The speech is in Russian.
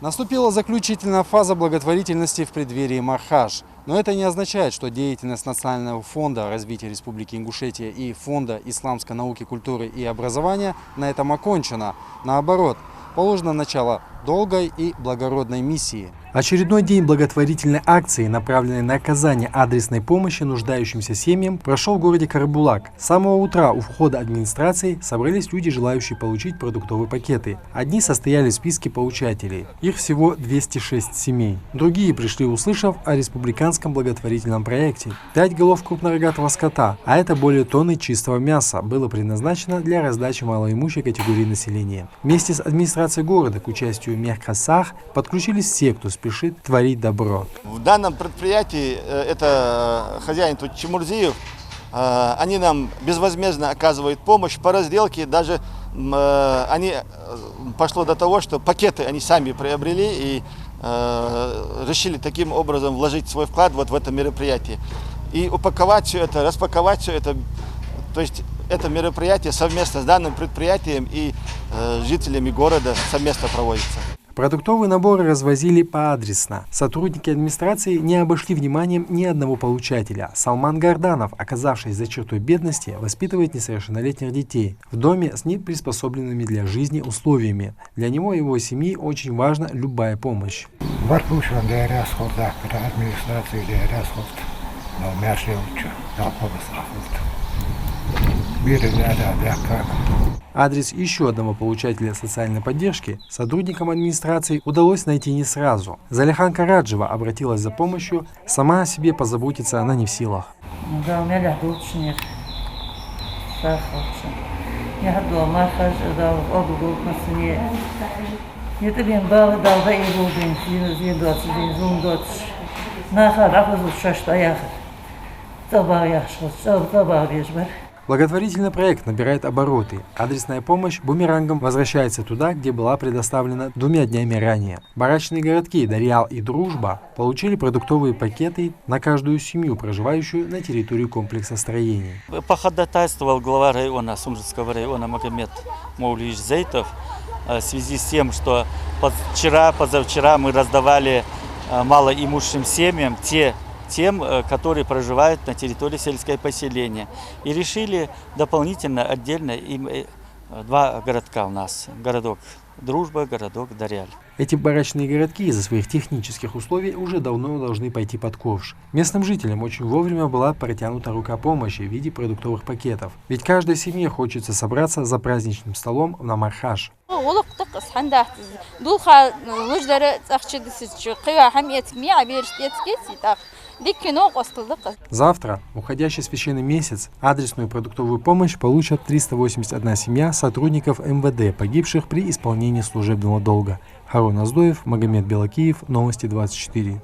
Наступила заключительная фаза благотворительности в преддверии Мархаш. Но это не означает, что деятельность Национального фонда развития Республики Ингушетия и Фонда исламской науки, культуры и образования на этом окончена. Наоборот, положено начало долгой и благородной миссии. Очередной день благотворительной акции, направленной на оказание адресной помощи нуждающимся семьям, прошел в городе Карабулак. С самого утра у входа администрации собрались люди, желающие получить продуктовые пакеты. Одни состояли в списке получателей. Их всего 206 семей. Другие пришли, услышав о республиканском благотворительном проекте. 5 голов крупнорогатого скота, а это более тонны чистого мяса, было предназначено для раздачи малоимущей категории населения. Вместе с администрацией города к участию в Мехкасах подключились все, кто спешит творить добро. В данном предприятии, это хозяин тут Чемурзиев, они нам безвозмездно оказывают помощь по разделке. Даже они пошло до того, что пакеты они сами приобрели и решили таким образом вложить свой вклад вот в это мероприятие. И упаковать все это, распаковать все это. То есть это мероприятие совместно с данным предприятием и жителями города совместно проводится. Продуктовые наборы развозили поадресно. Сотрудники администрации не обошли вниманием ни одного получателя. Салман Горданов, оказавшись за чертой бедности, воспитывает несовершеннолетних детей в доме с неприспособленными для жизни условиями. Для него и его семьи очень важна любая помощь. Адрес еще одного получателя социальной поддержки сотрудникам администрации удалось найти не сразу. Залихан Караджева обратилась за помощью, сама о себе позаботиться она не в силах. Благотворительный проект набирает обороты. Адресная помощь бумерангом возвращается туда, где была предоставлена 2 днями ранее. Барачные городки Дарьял и Дружба получили продуктовые пакеты на каждую семью, проживающую на территории комплекса строений. Походатайствовал глава района, Сумжицкого района Магомед Маулиевич Зейтов в связи с тем, что позавчера мы раздавали малоимущим семьям тем, которые проживают на территории сельского поселения. И решили дополнительно, отдельно им 2 городка у нас. Городок Дружба, городок Дарьяль. Эти барачные городки из-за своих технических условий уже давно должны пойти под ковш. Местным жителям очень вовремя была протянута рука помощи в виде продуктовых пакетов. Ведь каждой семье хочется собраться за праздничным столом на Мархаш. Завтра, уходящий священный месяц, адресную продуктовую помощь получат 381 семья сотрудников МВД, погибших при исполнении служебного долга. Харун Аздоев, Магомед Белакиев, Новости 24.